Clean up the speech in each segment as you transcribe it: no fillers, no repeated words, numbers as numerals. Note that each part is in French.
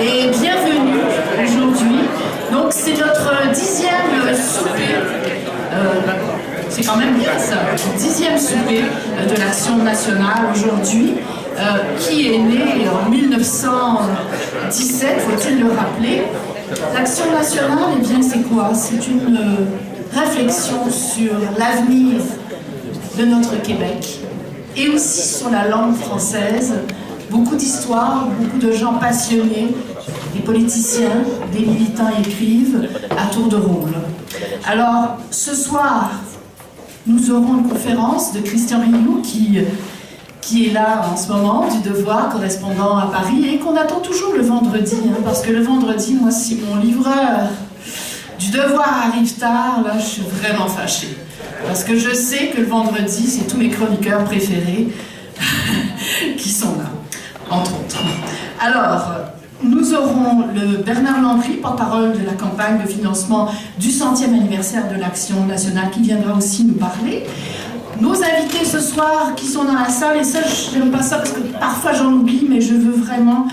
et bienvenue aujourd'hui. Donc c'est notre 10e souper, c'est quand même bien ça, 10e souper de l'Action nationale aujourd'hui, qui est né en 1917, faut-il le rappeler. L'Action nationale, eh bien c'est quoi? C'est une réflexion sur l'avenir de notre Québec et aussi sur la langue française. Beaucoup d'histoires, beaucoup de gens passionnés, des politiciens, des militants écrivent à tour de rôle. Alors, ce soir, nous aurons une conférence de Christian Rioux qui est là en ce moment, du Devoir, correspondant à Paris, et qu'on attend toujours le vendredi, parce que le vendredi, moi, si mon livreur du Devoir arrive tard, là, je suis vraiment fâchée. Parce que je sais que le vendredi, c'est tous mes chroniqueurs préférés qui sont là, entre autres. Alors, nous aurons le Bernard Landry, porte-parole de la campagne de financement du 100e anniversaire de l'Action nationale, qui viendra aussi nous parler. Nos invités ce soir qui sont dans la salle, et ça, je n'aime pas ça parce que parfois j'en oublie, mais je veux vraiment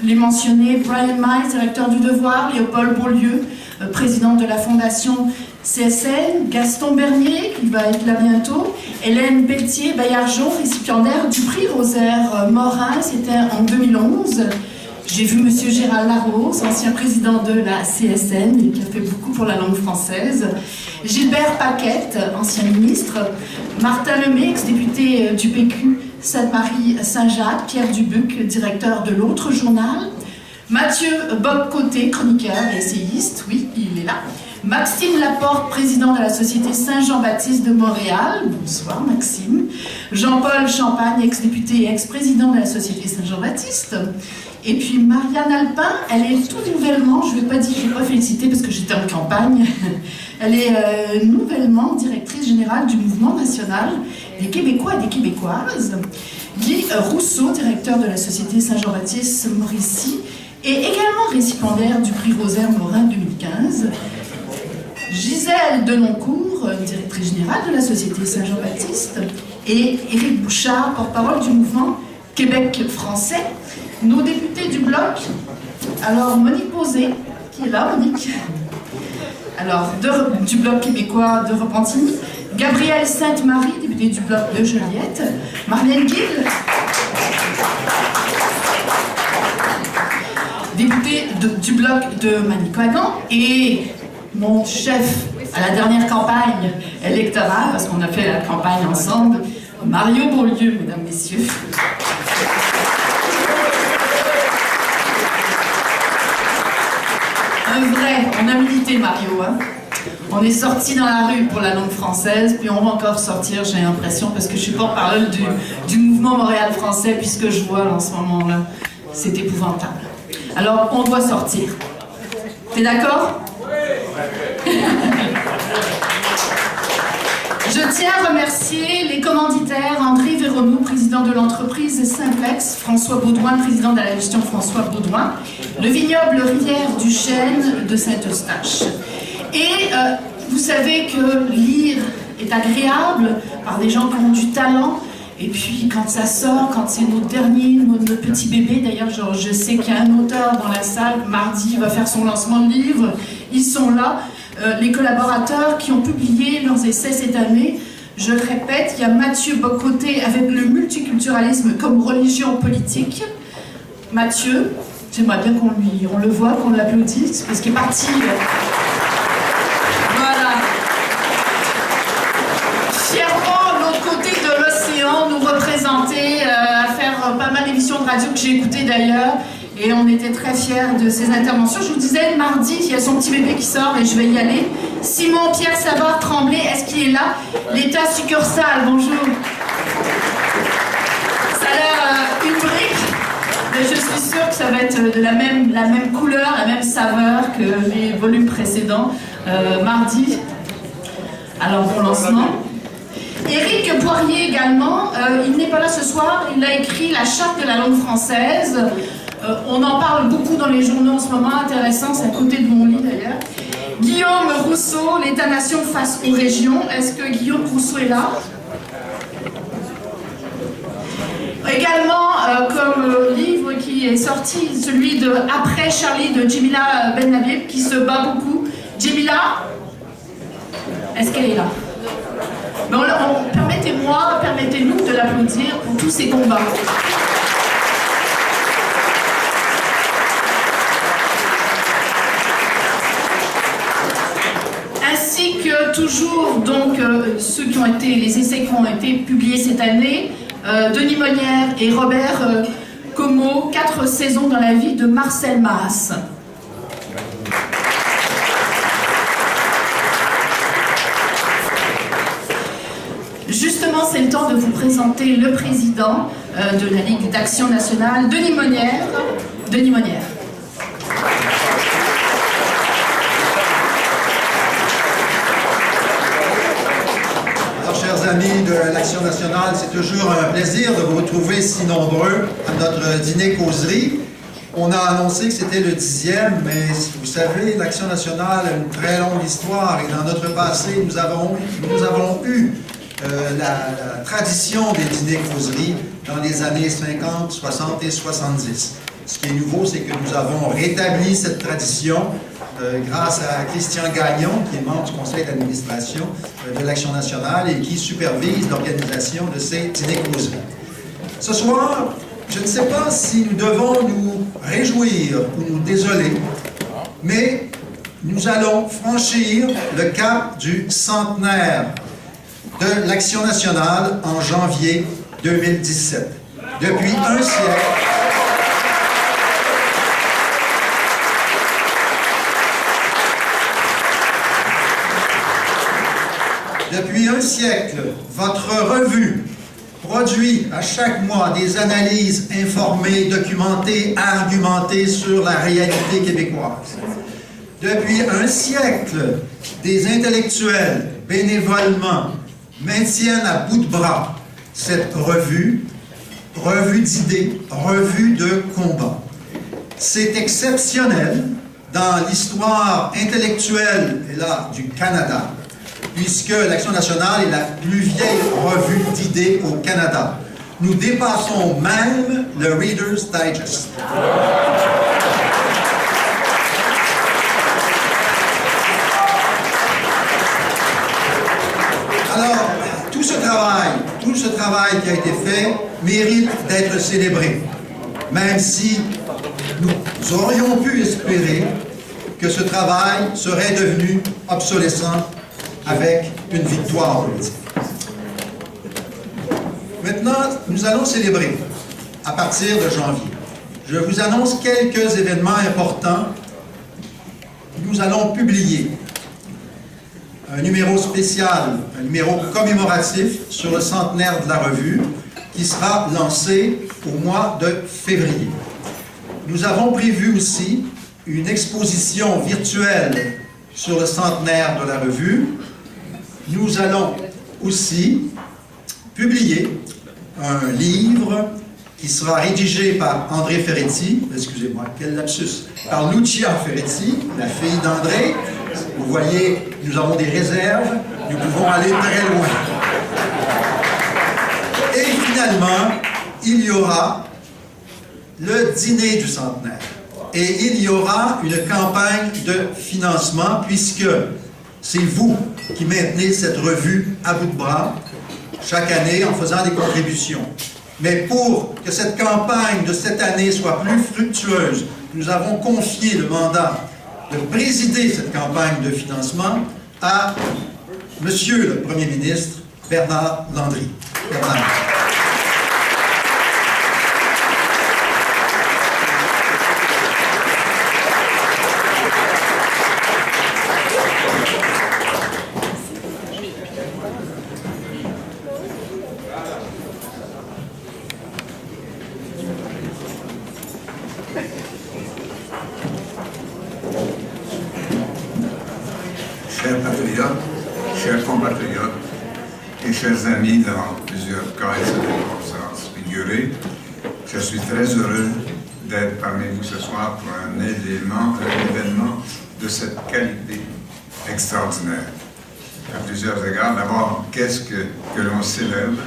les mentionner. Brian Miles, directeur du Devoir, Léopold Beaulieu, président de la Fondation CSN, Gaston Bernier, qui va être là bientôt, Hélène Pelletier-Baillargeon, récipiendaire du prix Rosaire Morin, c'était en 2011. J'ai vu M. Gérald Larose, ancien président de la CSN, et qui a fait beaucoup pour la langue française. Gilbert Paquette, ancien ministre. Martin Lemay, ex-député du PQ Sainte-Marie-Saint-Jacques. Pierre Dubuc, directeur de l'autre journal. Mathieu Bock-Côté, chroniqueur et essayiste, oui, il est là. Maxime Laporte, président de la Société Saint-Jean-Baptiste de Montréal. Bonsoir Maxime. Jean-Paul Champagne, ex-député et ex-président de la Société Saint-Jean-Baptiste. Et puis Marianne Alpin, elle est tout nouvellement, je ne vais pas dire, je ne vais pas féliciter parce que j'étais en campagne, elle est nouvellement directrice générale du mouvement national des Québécois et des Québécoises. Guy Rousseau, directeur de la Société Saint-Jean-Baptiste Mauricie, et également récipiendaire du prix Rosaire Morin 2015. Gisèle Denoncourt, directrice générale de la Société Saint-Jean-Baptiste, et Éric Bouchard, porte-parole du mouvement Québec français. Nos députés du Bloc, alors Monique Posé, qui est là, Monique, alors du Bloc québécois de Repentigny, Gabrielle Sainte-Marie, députée du Bloc de Joliette, Marlène Gill, députée du Bloc de Manicouagan, et mon chef à la dernière campagne électorale, parce qu'on a fait la campagne ensemble, Mario Beaulieu, mesdames, messieurs. On a milité Mario, On est sorti dans la rue pour la langue française, puis on va encore sortir, j'ai l'impression, parce que je suis porte-parole du mouvement Montréal français, puisque je vois en ce moment-là, c'est épouvantable. Alors, on doit sortir. T'es d'accord? Je tiens à remercier les commanditaires, André Véronou, président de l'entreprise Simplex, François Baudouin, président de la gestion François Baudouin, le vignoble Rivière du Chêne de Saint-Eustache. Et vous savez que lire est agréable par des gens qui ont du talent, et puis quand ça sort, quand c'est nos petits bébés, d'ailleurs je sais qu'il y a un auteur dans la salle, mardi il va faire son lancement de livre, ils sont là. Les collaborateurs qui ont publié leurs essais cette année, je le répète, il y a Mathieu Bock-Côté avec le multiculturalisme comme religion politique. Mathieu, j'aimerais bien on le voit, qu'on l'applaudisse, parce qu'il est parti. Voilà. Fièrement, de l'autre côté de l'océan, nous représenter, à faire pas mal d'émissions de radio que j'ai écoutées d'ailleurs. Et on était très fiers de ces interventions. Je vous disais, mardi, il y a son petit bébé qui sort et je vais y aller. Simon Pierre Savard Tremblay, est-ce qu'il est là? L'État succursale, bonjour. Ça a l'air une brique, mais je suis sûre que ça va être de la même couleur, la même saveur que les volumes précédents. Mardi, alors bon lancement. Éric Poirier également, il n'est pas là ce soir, il a écrit la charte de la langue française. On en parle beaucoup dans les journaux en ce moment, intéressant, c'est à côté de mon lit d'ailleurs. Guillaume Rousseau, l'État-nation face aux régions. Est-ce que Guillaume Rousseau est là? Également, comme livre qui qui est sorti, celui de Après Charlie de Djemila Ben Habib, qui se bat beaucoup. Djemila, est-ce qu'elle est là? Bon, permettez-nous de l'applaudir pour tous ces combats. Ainsi que toujours donc ceux qui ont été, les essais qui ont été publiés cette année, Denis Monnière et Robert Como, 4 saisons dans la vie de Marcel Mars. Justement, c'est le temps de vous présenter le président de la Ligue d'Action Nationale, Denis Monnière. Denis Monnière. Chers amis de l'Action nationale, c'est toujours un plaisir de vous retrouver si nombreux à notre dîner causerie. On a annoncé que c'était le 10e, mais vous savez, l'Action nationale a une très longue histoire et dans notre passé, nous avons eu la tradition des dîners causeries dans les années 50, 60 et 70. Ce qui est nouveau, c'est que nous avons rétabli cette tradition grâce à Christian Gagnon, qui est membre du conseil d'administration de l'Action nationale et qui supervise l'organisation de ces dîners causeries. Ce soir, je ne sais pas si nous devons nous réjouir ou nous désoler, mais nous allons franchir le cap du centenaire de l'Action nationale en janvier 2017. Depuis un siècle, votre revue produit à chaque mois des analyses informées, documentées, argumentées sur la réalité québécoise. Depuis un siècle, des intellectuels, bénévolement, maintiennent à bout de bras cette revue d'idées, revue de combat. C'est exceptionnel dans l'histoire intellectuelle et là, du Canada, puisque l'Action nationale est la plus vieille revue d'idées au Canada. Nous dépassons même le Reader's Digest. Alors, tout ce travail qui a été fait mérite d'être célébré, même si nous aurions pu espérer que ce travail serait devenu obsolescent avec une victoire politique. Maintenant, nous allons célébrer à partir de janvier. Je vous annonce quelques événements importants. Nous allons publier un numéro spécial, un numéro commémoratif sur le centenaire de la revue qui sera lancé au mois de février. Nous avons prévu aussi une exposition virtuelle sur le centenaire de la revue. Nous allons aussi publier un livre qui sera rédigé par André Ferretti, excusez-moi, quel lapsus, par Lucia Ferretti, la fille d'André. Vous voyez, nous avons des réserves, nous pouvons aller très loin. Et finalement, il y aura le dîner du centenaire. Et il y aura une campagne de financement, puisque c'est vous qui maintenez cette revue à bout de bras chaque année en faisant des contributions. Mais pour que cette campagne de cette année soit plus fructueuse, nous avons confié le mandat de présider cette campagne de financement à Monsieur le Premier ministre Bernard Landry. Bernard. Chers patriotes, chers compatriotes et chers amis dans plusieurs cas et circonstances figurées, je suis très heureux d'être parmi vous ce soir pour un événement de cette qualité extraordinaire. À plusieurs égards, d'abord, qu'est-ce que l'on célèbre?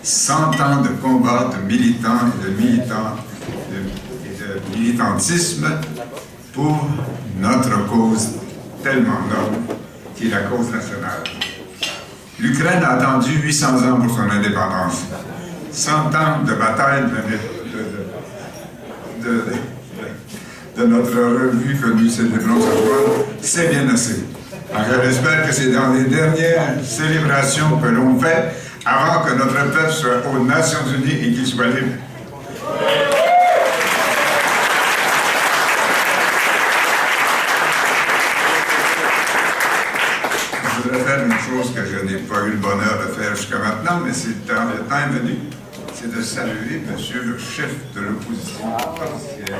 100 ans de combat de militants et de militantes de militantisme pour notre cause tellement noble, qui est la cause nationale. L'Ukraine a attendu 800 ans pour son indépendance. 100 ans de bataille de notre revue que nous célébrons ce soir, c'est bien assez. Alors, j'espère que c'est dans les dernières célébrations que l'on fait avant que notre peuple soit aux Nations Unies et qu'il soit libre. Je voudrais faire une chose que je n'ai pas eu le bonheur de faire jusqu'à maintenant, mais le temps est venu, c'est de saluer monsieur le chef de l'opposition partielle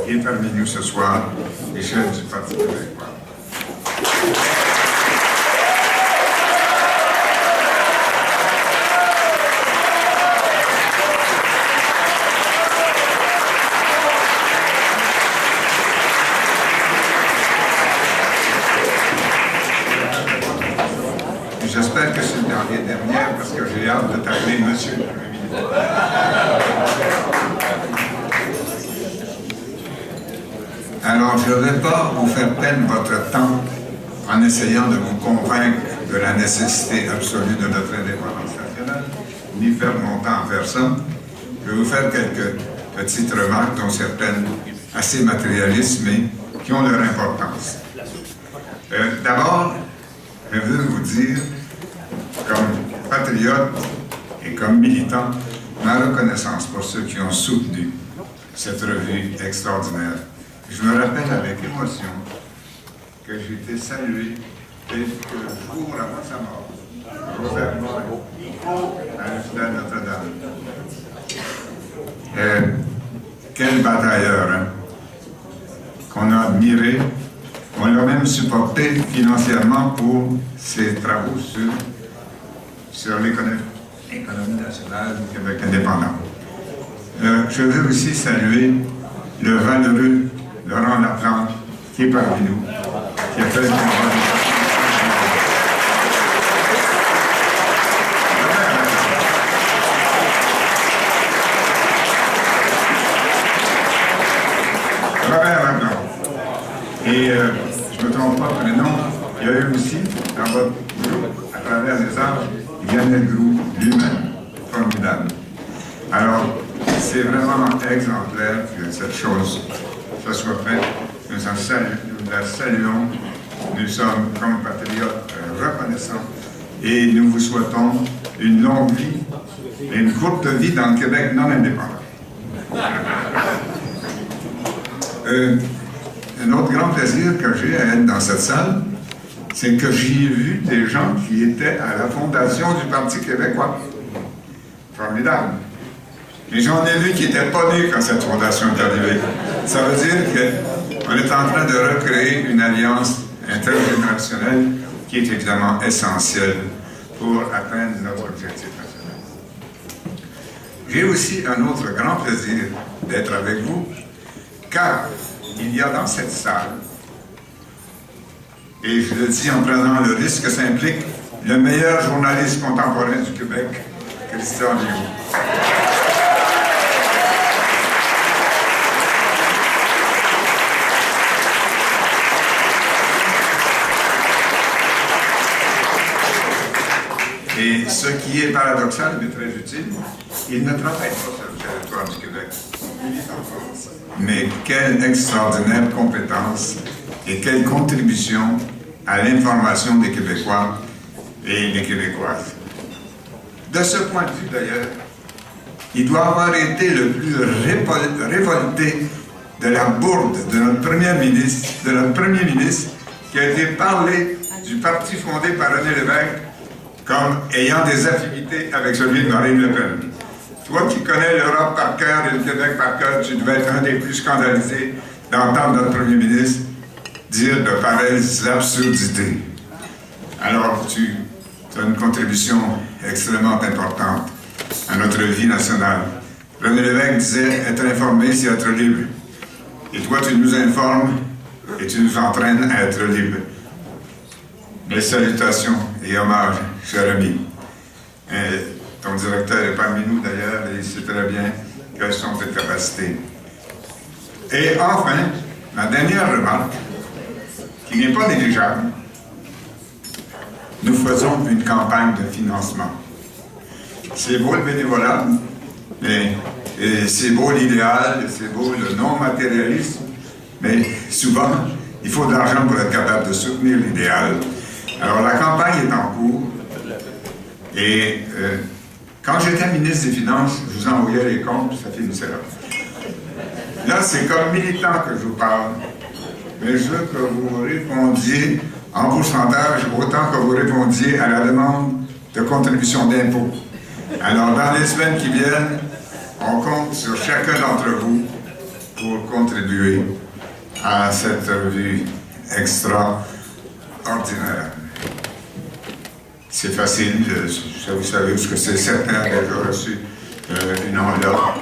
qui est parmi nous ce soir, et chef du Parti québécois. J'espère que c'est dans les dernières parce que j'ai hâte de t'appeler monsieur le Premier ministre. Alors, je ne vais pas vous faire perdre votre temps en essayant de vous convaincre de la nécessité absolue de notre indépendance nationale, ni faire mon temps à faire ça. Je vais vous faire quelques petites remarques, dont certaines assez matérialistes, mais qui ont leur importance. D'abord, je veux vous dire, comme patriote et comme militant, ma reconnaissance pour ceux qui ont soutenu cette revue extraordinaire. Je me rappelle avec émotion que j'ai été salué quelques jours avant sa mort, Robert Morin, à l'hôpital Notre-Dame. Quel batailleur, hein, qu'on a admiré. On l'a même supporté financièrement pour ses travaux sur l'économie nationale du Québec indépendant. Je veux aussi saluer le valeureux Laurent Laplante, qui est parmi nous, qui a fait le combat. Robert Laplante. Et je ne me trompe pas pour le nom, il y a eu aussi, dans votre groupe, à travers les âges, Lionel Groux lui-même, formidable. Alors, c'est vraiment exemplaire que cette chose se soit faite. Nous la saluons, nous sommes, comme patriotes, reconnaissants et nous vous souhaitons une longue vie et une courte vie dans le Québec non indépendant. Un autre grand plaisir que j'ai à être dans cette salle, c'est que j'y ai vu des gens qui étaient à la fondation du Parti québécois. Formidable. Mais j'en ai vu qui n'étaient pas nés quand cette fondation est arrivée. Ça veut dire qu'on est en train de recréer une alliance intergénérationnelle qui est évidemment essentielle pour atteindre notre objectif national. J'ai aussi un autre grand plaisir d'être avec vous, car il y a dans cette salle, et je le dis en prenant le risque que ça implique, le meilleur journaliste contemporain du Québec, Christian Liu. Et ce qui est paradoxal, mais très utile, il ne travaille pas sur le territoire du Québec. Il est en France. Mais quelle extraordinaire compétence et quelle contribution à l'information des Québécois et des Québécoises. De ce point de vue, d'ailleurs, il doit avoir été le plus révolté de la bourde de notre premier ministre, qui a été parlé du parti fondé par René Lévesque comme ayant des affinités avec celui de Marine Le Pen. Toi qui connais l'Europe par cœur et le Québec par cœur, tu devais être un des plus scandalisés d'entendre notre premier ministre dire de pareilles absurdités. Alors, tu as une contribution extrêmement importante à notre vie nationale. René Lévesque disait « être informé, c'est être libre ». Et toi, tu nous informes et tu nous entraînes à être libres. Mes salutations et hommages, cher ami. Ton directeur est parmi nous d'ailleurs et il sait très bien quelles sont tes capacités. Et enfin, ma dernière remarque, qui n'est pas négligeable, nous faisons une campagne de financement. C'est beau le bénévolat, mais c'est beau l'idéal, c'est beau le non-matérialisme, mais souvent, il faut de l'argent pour être capable de soutenir l'idéal. Alors la campagne est en cours, et quand j'étais ministre des Finances, je vous envoyais les comptes, ça finissait là. Là, c'est comme militant que je vous parle, mais je veux que vous répondiez en pourcentage autant que vous répondiez à la demande de contribution d'impôt. Alors, dans les semaines qui viennent, on compte sur chacun d'entre vous pour contribuer à cette revue extraordinaire. C'est facile, vous savez ce que c'est, certains ont déjà reçu une enveloppe.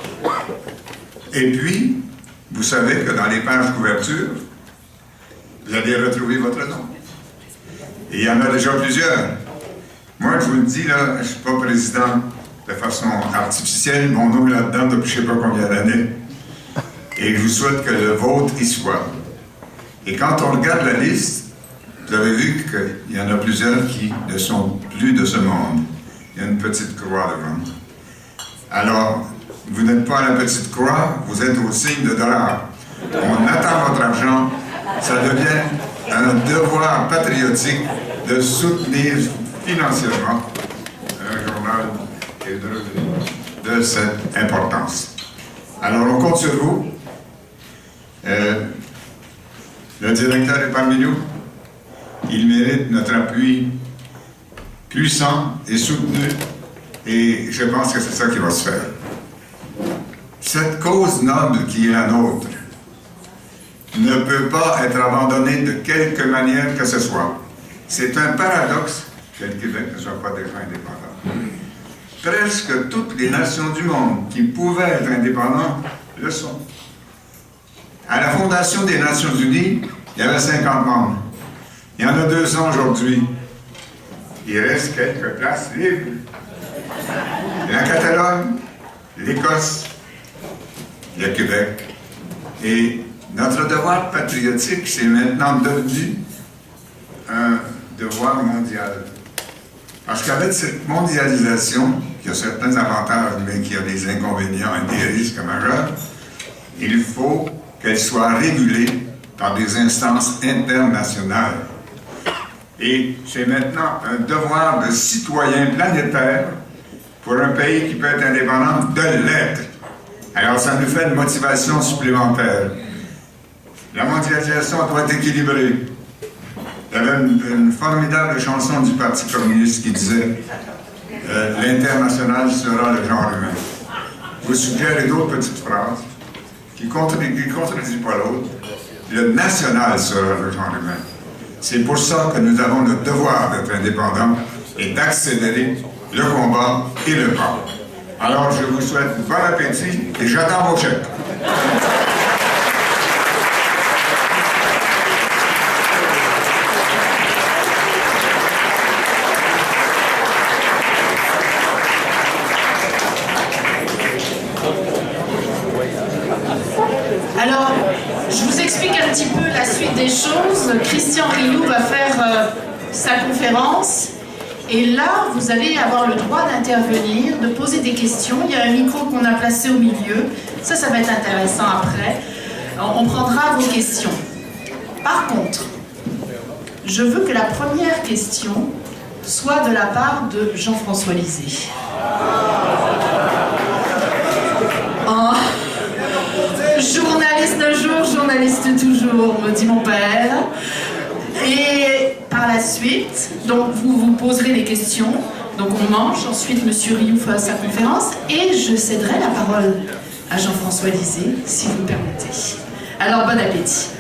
Et puis, vous savez que dans les pages couverture, vous allez retrouver votre nom. Et il y en a déjà plusieurs. Moi, je vous le dis, là, je ne suis pas président de façon artificielle. Mon nom est là-dedans depuis je ne sais pas combien d'années. Et je vous souhaite que le vôtre y soit. Et quand on regarde la liste, vous avez vu qu'il y en a plusieurs qui ne sont plus de ce monde. Il y a une petite croix devant. Alors, vous n'êtes pas à la petite croix, vous êtes au signe de $. On attend votre argent. Ça devient un devoir patriotique de soutenir financièrement un journal et de revenus de cette importance. Alors, on compte sur vous. Le directeur est parmi nous. Il mérite notre appui puissant et soutenu. Et je pense que c'est ça qui va se faire. Cette cause noble qui est la nôtre ne peut pas être abandonnée de quelque manière que ce soit. C'est un paradoxe que le Québec ne soit pas déjà indépendant. Presque toutes les nations du monde qui pouvaient être indépendantes le sont. À la Fondation des Nations Unies, il y avait 50 membres. Il y en a 200 aujourd'hui. Il reste quelques places libres. La Catalogne, l'Écosse, le Québec. Et notre devoir patriotique, c'est maintenant devenu un devoir mondial. Parce qu'avec cette mondialisation, qui a certains avantages, mais qui a des inconvénients et des risques majeurs, il faut qu'elle soit régulée par des instances internationales. Et c'est maintenant un devoir de citoyen planétaire pour un pays qui peut être indépendant de l'être. Alors ça nous fait une motivation supplémentaire. La mondialisation doit être équilibrée. Il y avait une formidable chanson du Parti communiste qui disait « L'international sera le genre humain ». Je vous suggère d'autres petites phrases qui ne contredisent pas l'autre. Le national sera le genre humain. C'est pour ça que nous avons le devoir d'être indépendants et d'accélérer le combat et le pas. Alors, je vous souhaite bon appétit et j'attends vos chèques. Alors, je vous explique un petit peu la suite des choses. Christian Rioux va faire sa conférence. Et là, vous allez avoir le droit d'intervenir, de poser des questions. Il y a un micro qu'on a placé au milieu. Ça va être intéressant après. On prendra vos questions. Par contre, je veux que la première question soit de la part de Jean-François Lisée. Journaliste un jour, journaliste toujours, me dit mon père. Et par la suite, donc vous poserez les questions, donc on mange, ensuite M. Rioux fera sa conférence, et je céderai la parole à Jean-François Lisée, si vous le permettez. Alors, bon appétit.